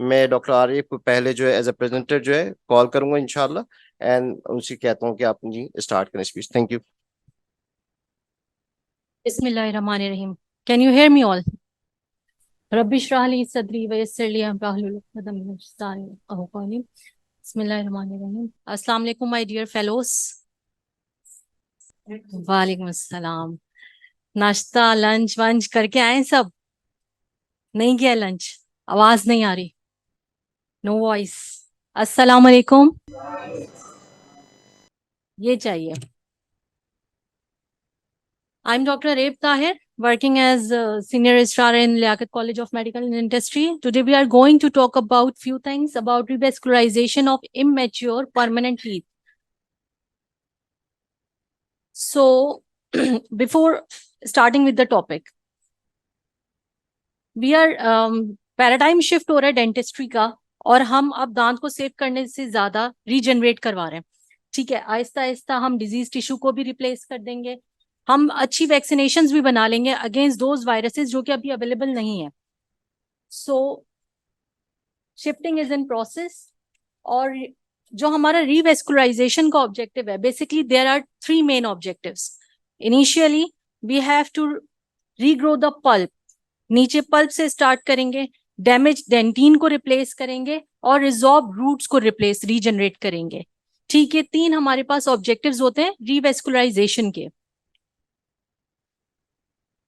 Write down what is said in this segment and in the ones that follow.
मैं डॉक्टर आरिफ को पहले जो है एज ए प्रेजेंटर जो है कॉल करूंगा इंशाल्लाह, एंड उनसे कहता हूँ कि आप जी स्टार्ट करें स्पीच। Thank you. बिस्मिल्लाहिर्रहमानिर्रहीम। Can you hear me all? रब्बि इश्रह ली सदरी व यस्सिर ली अमरी वाहलुल उक़दतम मिन लिसानी यफ़क़हू क़ौली। बिस्मिल्लाहिर्रहमानिर्रहीम। अस्सलाम वालेकुम माय डियर फेलोस। वालेकुम अस्सलाम। नाश्ता लंच वंच करके आए सब? नहीं किया लंच? आवाज नहीं आ रही, नो वॉइस। अस्सलाम वालेकुम। ये चाहिए। I'm Dr. Arif Tahir, working as a senior registrar in Liaquat College of Medical and Industry. Today we are going to talk about few things about revascularization of immature permanent teeth. So, before starting with the topic, we are paradigm shift हो रहा है dentistry का, और हम अब दांत को save करने से ज्यादा रीजनरेट करवा रहे हैं। ठीक है, आहिस्ता आहिस्ता हम डिजीज टिश्यू को भी रिप्लेस कर देंगे। हम अच्छी वैक्सीनेशंस भी बना लेंगे अगेंस्ट दोज वायरसेस जो कि अभी अवेलेबल नहीं है। So shifting is in process. और जो हमारा रीवेस्कुलराइजेशन का ऑब्जेक्टिव है, basically there are three main objectives. Initially we have to regrow the pulp. नीचे पल्प से स्टार्ट करेंगे, डैमेज डेंटिन को रिप्लेस करेंगे और रिजॉर्ब रूट्स को रिप्लेस रीजनरेट करेंगे। ठीक है, तीन हमारे पास ऑब्जेक्टिव्स होते हैं रीवेस्कुलराइजेशन के।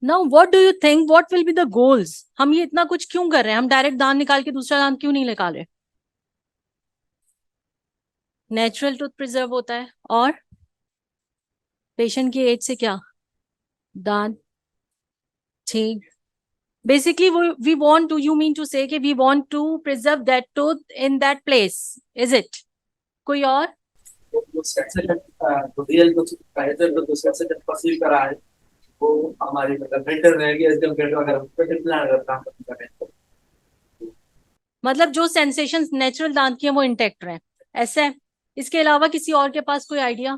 Now what do you think what will be the goals? हम ये इतना कुछ क्यों कर रहे हैं? हम डायरेक्ट दांत निकाल के दूसरा दांत क्यों नहीं निकाल रहे? नेचुरल टूथ प्रिजर्व होता है, और पेशेंट की एज से क्या दांत ठीक। Basically we want to, you mean to say कि we want to preserve that tooth in that place, is it? कोई और? रियल जो बेहतर जो दूसरे से परसीव करा है वो हमारी मतलब बेटर रहेगी एज कम्पेयर टू अगर पेटेंट प्लान अगर काम कर रहे हैं। मतलब जो सेंसेशन नेचुरल दांत की है वो इंटेक्ट रहे, ऐसा है? इसके अलावा किसी और के पास कोई आइडिया?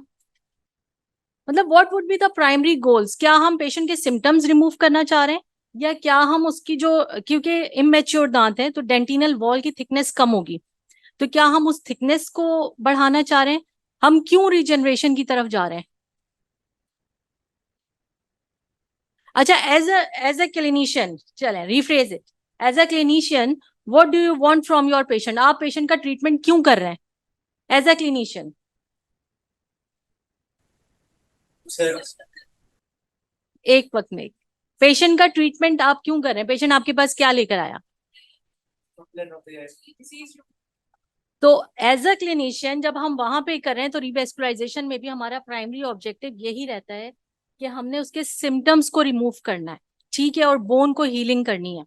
मतलब what would be the primary goals? क्या हम पेशेंट के सिम्टम्स रिमूव करना चाह रहे हैं, या क्या हम उसकी जो, क्योंकि इमेच्योर दांत है तो डेंटिनल वॉल की थिकनेस कम होगी, तो क्या हम उस थिकनेस को बढ़ाना चाह रहे हैं? हम क्यों रीजनरेशन की तरफ जा रहे हैं? अच्छा, एज अ क्लिनिशियन, चलें rephrase it. As a clinician, what do you want from your patient? आप पेशेंट का ट्रीटमेंट क्यों कर रहे हैं एज अ क्लिनिशियन? एक वक्त में पेशेंट का ट्रीटमेंट आप क्यों कर रहे हैं? पेशेंट आपके पास क्या लेकर आया? तो एज अ क्लिनिशियन जब हम वहां पे कर रहे हैं तो रिवेस्कुलाइजेशन में भी हमारा प्राइमरी ऑब्जेक्टिव यही रहता है कि हमने उसके सिम्टम्स को रिमूव करना है, ठीक है, और बोन को हीलिंग करनी है।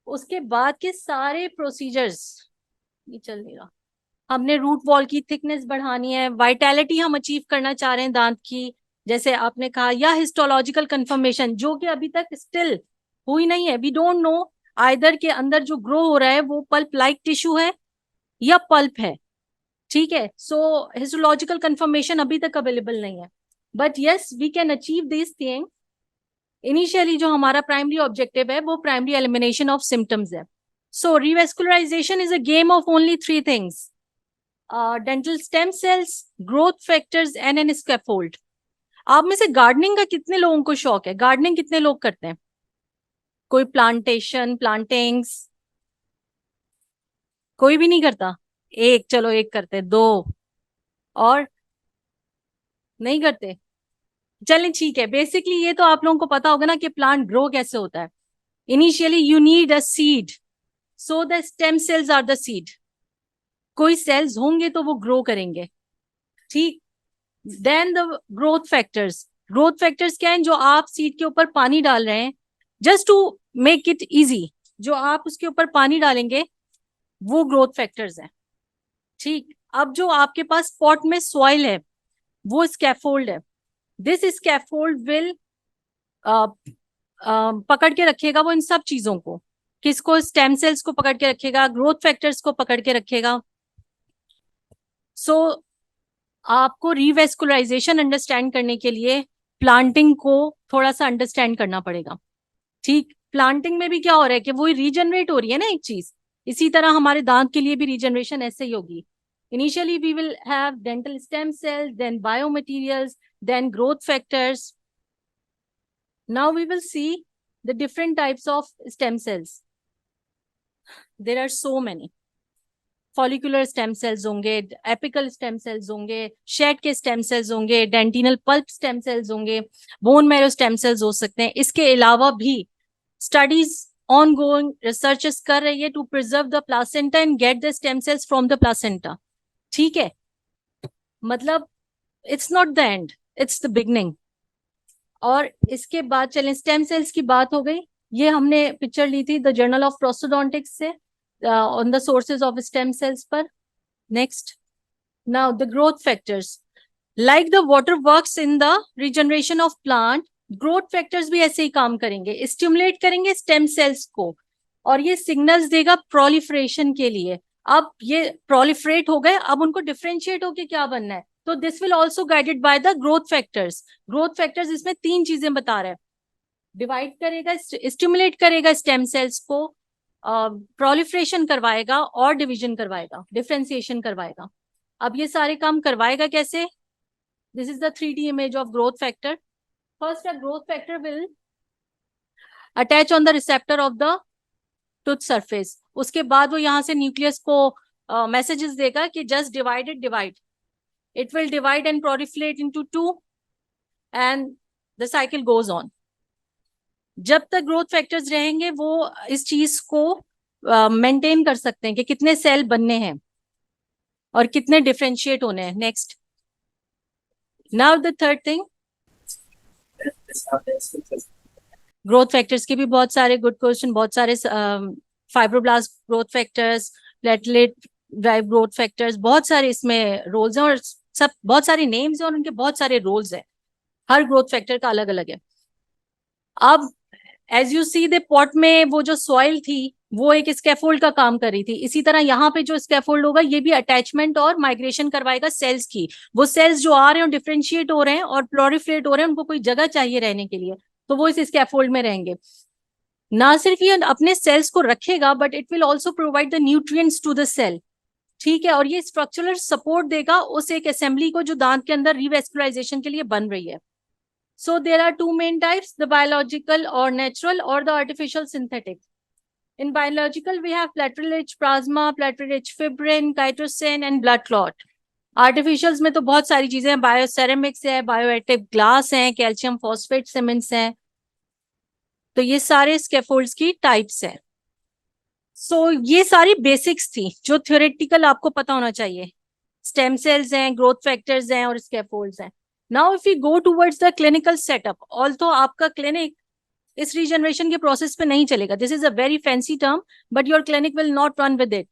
उसके बाद के सारे प्रोसीजर्स ये चल नहीं रहा। हमने रूट वॉल की थिकनेस बढ़ानी है, वाइटैलिटी हम अचीव करना चाह रहे हैं दांत की, जैसे आपने कहा, या हिस्टोलॉजिकल कंफर्मेशन जो कि अभी तक स्टिल हुई नहीं है। वी डोंट नो आइदर के अंदर जो ग्रो हो रहा है वो पल्प लाइक टिश्यू है या पल्प है। ठीक है, सो हिस्टोलॉजिकल कंफर्मेशन अभी तक अवेलेबल नहीं है, but yes we can achieve this thing. Initially जो हमारा प्राइमरी ऑब्जेक्टिव है वो प्राइमरी एलिमिनेशन ऑफ सिम्टम्स है। So revascularisation is a game of only three things: dental stem cells, growth factors and an scaffold. आप में से gardening का कितने लोगों को शौक है? गार्डनिंग कितने लोग करते हैं? कोई प्लांटेशन प्लांटिंग्स? कोई भी नहीं करता? एक, चलो एक करते, दो और नहीं करते। चलें ठीक है, बेसिकली ये तो आप लोगों को पता होगा ना कि प्लांट ग्रो कैसे होता है। Initially you need a seed, so the stem cells are the seed. कोई सेल्स होंगे तो वो ग्रो करेंगे, ठीक। Then the growth factors. Growth factors क्या है? जो आप सीड के ऊपर पानी डाल रहे हैं, just to make it easy, जो आप उसके ऊपर पानी डालेंगे वो ग्रोथ फैक्टर्स हैं, ठीक। अब जो आपके पास पॉट में सॉइल है वो स्कैफोल्ड है। दिस स्कैफोल्ड विल पकड़ के रखेगा वो इन सब चीजों को। किसको? स्टेम सेल्स को पकड़ के रखेगा, ग्रोथ फैक्टर्स को पकड़ के रखेगा। सो आपको रिवेस्कुलराइजेशन अंडरस्टैंड करने के लिए प्लांटिंग को थोड़ा सा अंडरस्टैंड करना पड़ेगा, ठीक। प्लांटिंग में भी क्या हो रहा है कि वो रीजनरेट हो रही है ना एक चीज, इसी तरह हमारे दांत के लिए भी रीजनरेशन ऐसे ही होगी. Initially we will have dental stem cells, then biomaterials, then growth factors. Now we will see the different types of stem cells. There are so many. Follicular stem cells होंगे, एपिकल स्टेम सेल्स होंगे, shade के stem cells होंगे, डेंटिनल pulp stem cells होंगे, bone marrow stem cells हो सकते हैं. इसके अलावा भी स्टडीज ऑनगोइंग रिसर्चेस कर रही है to preserve the placenta and get the stem cells from the placenta. ठीक है, मतलब it's not the end, it's the beginning. और इसके बाद चलें, स्टेम सेल्स की बात हो गई. ये हमने पिक्चर ली थी द जर्नल ऑफ प्रोस्टोडोंटिक्स से on the sources of stem cells पर. Next, now the growth factors. Like the water works in the regeneration of plant, growth factors भी ऐसे ही काम करेंगे, stimulate करेंगे stem cells को, और ये signals देगा proliferation के लिए. अब ये proliferate हो गए, अब उनको differentiate होके क्या बनना है, तो this will also guided by the growth factors. Growth factors इसमें 3 चीजें बता रहे हैं. डिवाइड करेगा, स्टिमुलेट करेगा स्टेम सेल्स को, प्रोलिफरेशन करवाएगा और डिवीजन करवाएगा, डिफरेंशिएशन करवाएगा. अब ये सारे काम करवाएगा कैसे? This is the 3D image of growth factor. First, a growth factor will attach on the receptor of the tooth surface. उसके बाद वो यहाँ से न्यूक्लियस को मैसेजेस देगा कि just divided divide. It will divide and proliferate into 2 and the cycle goes on. जब तक ग्रोथ फैक्टर्स रहेंगे वो इस चीज को मेंटेन कर सकते हैं कि कितने सेल बनने हैं और कितने डिफरेंशिएट होने हैं. Next, now the third thing, growth factors के भी बहुत सारे गुड क्वेश्चन, बहुत सारे fibroblast growth factors, platelet drive growth factors, बहुत सारे इसमें रोल्स हैं और सब बहुत सारे नेम्स हैं और उनके बहुत सारे रोल्स हैं. हर ग्रोथ फैक्टर का अलग अलग है. अब as you see the pot में वो जो सॉइल थी वो एक स्कैफोल्ड का काम कर रही थी. इसी तरह यहाँ पे जो स्कैफोल्ड होगा ये भी अटैचमेंट और माइग्रेशन करवाएगा सेल्स की. वो सेल्स जो आ रहे हैं डिफरेंशिएट हो रहे हैं और प्लोरिफरेट हो रहे हैं, उनको कोई जगह चाहिए रहने के लिए, तो वो इस स्कैफोल्ड में रहेंगे. ना सिर्फ ये अपने सेल्स को रखेगा but it will also provide the nutrients to the cell. ठीक है, और ये स्ट्रक्चरल सपोर्ट देगा उस एक असेंबली को जो दांत के अंदर रिवेस्कुलराइजेशन के लिए बन रही है. So there are 2 main types, the biological or natural or the artificial synthetic. In biological, we have platelet-rich plasma, platelet-rich fibrin, chitosan and blood clot. Artificials में तो बहुत सारी चीजें हैं, bioceramics है, bioactive glass है, calcium phosphate cements हैं. तो ये सारे scaffolds की types हैं. So ये सारी basics थी जो theoretical आपको पता होना चाहिए. Stem cells हैं, growth factors हैं और scaffolds हैं. Now if we go towards the clinical setup, although आपका clinic इस regeneration के process पे नहीं चलेगा, this is a very fancy term, but your clinic will not run with it.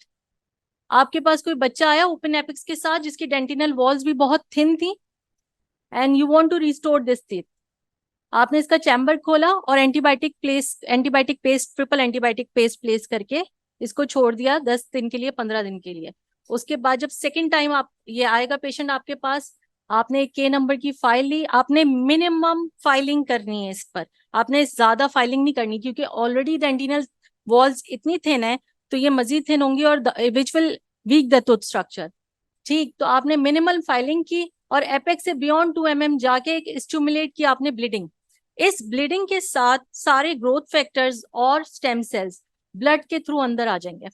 आपके पास कोई बच्चा आया open apex के साथ जिसकी dentinal walls भी बहुत thin थी and you want to restore this teeth. आपने इसका चैम्बर खोला और antibiotic paste, triple antibiotic paste place करके इसको छोड़ दिया 10 दिन के लिए, 15 दिन के लिए. उसके बाद जब सेकेंड टाइम आप ये आएगा पेशेंट आपके पास, आपने K नंबर की फाइल ली, आपने मिनिमम फाइलिंग करनी है इस पर, आपने ज्यादा फाइलिंग नहीं करनी क्योंकि ऑलरेडी डेंटिनल वॉल्स इतनी थिन है तो ये मजीद थिन होंगी और which will weak the tooth structure. ठीक, तो आपने मिनिमल फाइलिंग की और एपेक्स से बियॉन्ड 2 mm जाके एक स्टिमुलेट किया आपने ब्लीडिंग. इस ब्लीडिंग के साथ सारे ग्रोथ फैक्टर्स और स्टेम सेल्स ब्लड के थ्रू अंदर आ जाएंगे.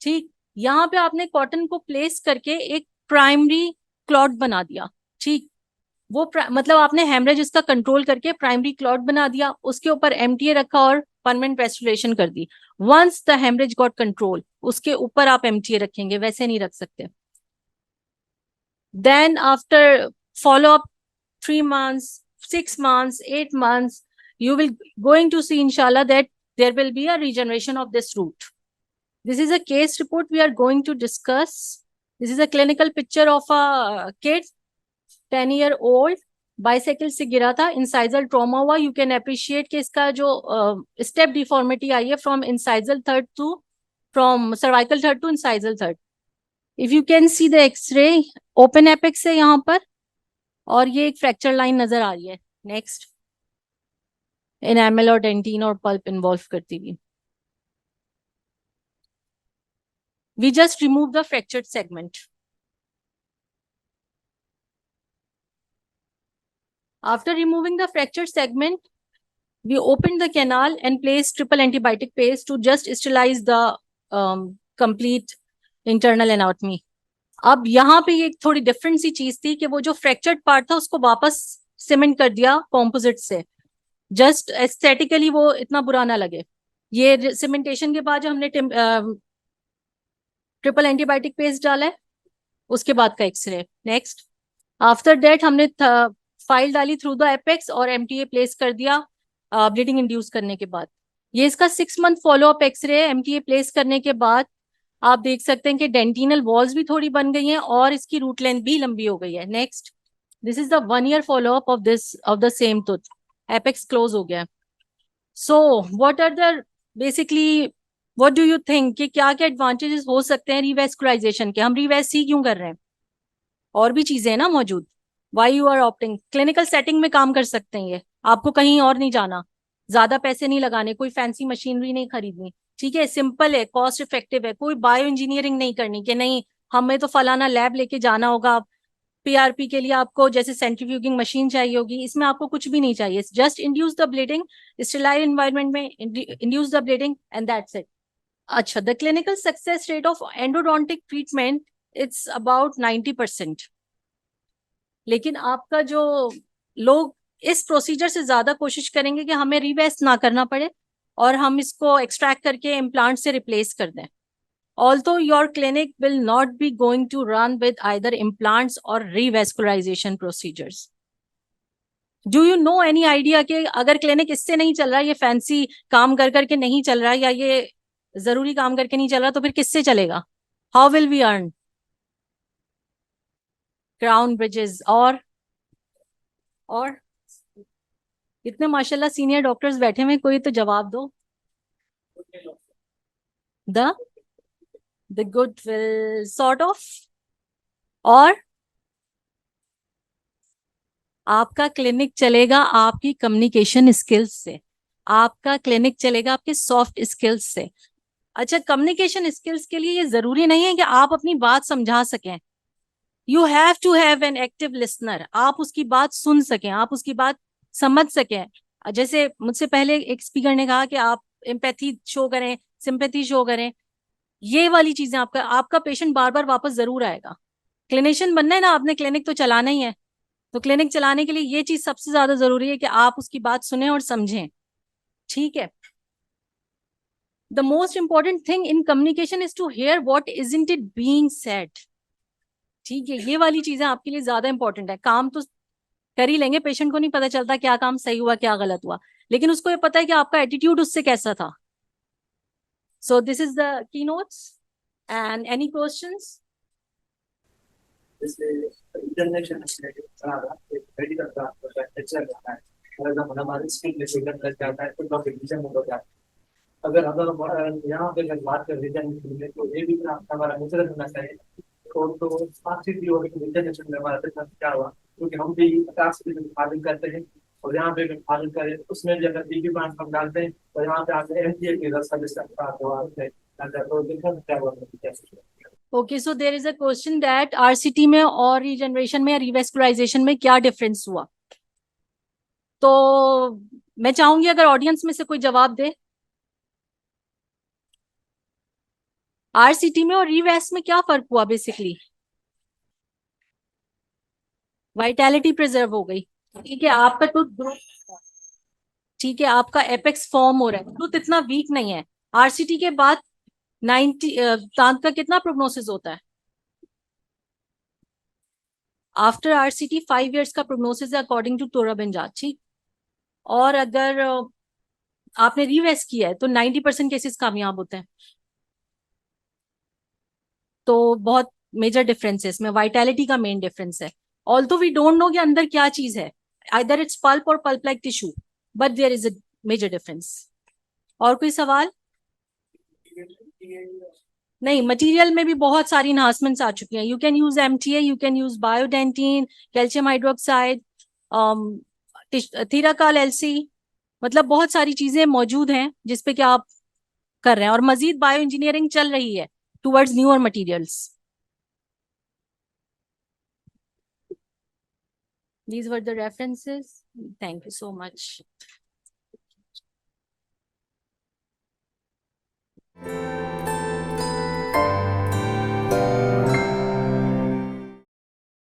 ठीक, यहाँ पे आपने कॉटन को प्लेस करके एक प्राइमरी क्लॉट बना दिया. ठीक, वो मतलब आपने हेमरेज इसका कंट्रोल करके प्राइमरी क्लॉट बना दिया, उसके ऊपर MTA रखा और परमानेंट रेस्टोरेशन कर दी. Once the haemorrhage got control, उसके ऊपर आप MTA रखेंगे, वैसे नहीं रख सकते. Then after follow up 3 months, 6 months, 8 months, you will going to see inshallah that there will be a regeneration of this root. This is a case report we are going to discuss. This is a clinical picture of a kid, 10-year-old, bicycle से गिरा था, incisal trauma हुआ. You can appreciate कि इसका जो step deformity आई है from incisal third to, from cervical third to incisal third. If you can see the x-ray, open apex है यहाँ पर और ये एक फ्रैक्चर लाइन नजर आ रही है. नेक्स्ट, एनामेल और डेंटिन और पल्प इन्वॉल्व करती हुई. We just remove the fractured segment. After removing the fractured segment, we opened the canal and placed triple antibiotic paste to just sterilize the complete internal anatomy. अब यहाँ पे एक थोड़ी different सी चीज थी कि वो जो फ्रैक्चर्ड पार्ट था उसको वापस सीमेंट कर दिया कॉम्पोजिट से, जस्ट एस्थेटिकली वो इतना बुरा ना लगे। ये सीमेंटेशन के बाद जो हमने ट्रिपल एंटीबायोटिक पेस्ट डाला है उसके बाद का एक्सरे। नेक्स्ट, आफ्टर दैट हमने फाइल डाली थ्रू द एपेक्स और एमटीए प्लेस कर दिया ब्लीडिंग इंड्यूस करने के बाद। ये इसका 6 मंथ फॉलोअप एक्सरे है। एमटीए प्लेस करने के बाद आप देख सकते हैं कि डेंटिनल वॉल्स भी थोड़ी बन गई हैं और इसकी रूट लेंथ भी लंबी हो गई है। Next, this is the 1 year follow-up of the same tooth, apex close हो गया। So what are the basically what do you think कि क्या क्या एडवांटेजेस हो सकते हैं रिवेस्कुलाइजेशन के? हम रिवेस्क क्यों कर रहे हैं? और भी चीजें हैं ना मौजूद। Why you are opting, clinical setting में काम कर सकते हैं ये, आपको कहीं और नहीं जाना, ज्यादा पैसे नहीं लगाने, कोई फैंसी मशीनरी नहीं खरीदनी, ठीक है, सिंपल है, कॉस्ट इफेक्टिव है, कोई बायो इंजीनियरिंग नहीं करनी कि नहीं हमें तो फलाना लैब लेके जाना होगा, पीआरपी के लिए आपको जैसे सेंट्रीफ्यूगिंग मशीन चाहिए होगी, इसमें आपको कुछ भी नहीं चाहिए, just induce the bleeding, sterile environment में induce the bleeding and that's it. अच्छा, the clinical success rate of endodontic treatment it's about 90%। लेकिन आपका जो लोग इस प्रोसीजर से ज्यादा कोशिश करेंगे कि हमें रिवेस्ट ना करना पड़े और हम इसको एक्सट्रैक्ट करके इम्प्लांट से रिप्लेस कर दें। Although your clinic will not be going to run with either implants or revascularization procedures. Do you know any idea कि अगर क्लिनिक इससे नहीं चल रहा, ये फैंसी काम कर करके नहीं चल रहा या ये जरूरी काम करके नहीं चल रहा, तो फिर किससे चलेगा? How will we earn? Crown bridges और इतने माशाल्लाह सीनियर डॉक्टर्स बैठे हुए, कोई तो जवाब दो। The good will sort of. और आपका क्लिनिक चलेगा आपकी कम्युनिकेशन स्किल्स से, आपका क्लिनिक चलेगा आपके सॉफ्ट स्किल्स से। अच्छा, कम्युनिकेशन स्किल्स के लिए ये जरूरी नहीं है कि आप अपनी बात समझा सकें, you have to have an active listener, आप उसकी बात सुन सकें, आप उसकी बात समझ सकें। जैसे मुझसे पहले एक स्पीकर ने कहा कि आप एम्पैथी शो करें, सिंपैथी शो करें, ये वाली चीजें आपका पेशेंट बार बार वापस जरूर आएगा। क्लिनिशियन बनना है ना, आपने क्लिनिक तो चलाना ही है, तो क्लिनिक चलाने के लिए ये चीज सबसे ज्यादा जरूरी है कि आप उसकी बात सुने और समझें, ठीक है। The most important thing in communication is to hear what isn't it being said, ठीक है, ये वाली चीजें आपके लिए ज्यादा इंपॉर्टेंट है। काम तो कर ही लेंगे, पेशेंट को नहीं पता चलता क्या काम सही हुआ क्या गलत हुआ, लेकिन उसको ये पता है कि आपका एटीट्यूड उससे कैसा था। So this is the key notes and any questions? जैसे इंटरनेशनल मेडिकल का लेक्चर रहता है, फॉर एग्जाम्पल हमारे स्किल में सिग्नल लग जाता है तो टॉपिक रीजन हो जाता है। अगर हम यहाँ पे अगर बात कर रीजन में तो ये भी हमारा नेचर होना चाहिए। और तो बातचीत भी होगी इंटरनेशनल में हमारा साथ क्या हुआ, क्योंकि हम भी 50% फार्मिंग करते हैं और यहाँ पे फार्मिंग करें उसमें भी अगर डीपी प्लांट हम डालते हैं और यहाँ पे आते एमटीए की रस्ता जिसका तो देखो क्या हुआ कैसे। Okay, so there is a question that RCT में और रीजनरेशन में या रिवेस्कुलाइजेशन में क्या डिफरेंस हुआ? तो मैं चाहूंगी अगर ऑडियंस में से कोई जवाब दे। आरसीटी में और रिवेस्ट में क्या फर्क हुआ? बेसिकली वाइटैलिटी प्रिजर्व हो गई, ठीक है, आपका टूथ ग्रो, ठीक है, आपका एपेक्स फॉर्म हो रहा है, टूथ इतना वीक नहीं है। आरसीटी के बाद 90 दांत का कितना प्रोग्नोसिस होता है? आफ्टर आरसीटी 5 years का प्रोग्नोसिस है अकॉर्डिंग टू तोरा बेंजात, ठीक। और अगर आपने रिवेस्ट किया है तो 90% केसेस कामयाब होते हैं। तो बहुत मेजर डिफरेंस है इसमें, वाइटैलिटी का मेन डिफरेंस है। ऑल्दो वी डोंट नो कि अंदर क्या चीज है, आइदर इट्स पल्प और pulp like tissue, but there is a major difference. और कोई सवाल? नहीं, मटेरियल में भी बहुत सारी इन्हांसमेंट्स आ चुकी हैं। You can use MTA, you can use Biodentine, calcium hydroxide, TheraCal LC, मतलब बहुत सारी चीजें मौजूद हैं जिसपे कि आप कर रहे हैं, और मजीद बायो इंजीनियरिंग चल रही है। towards newer materials. These were the references. Thank you so much.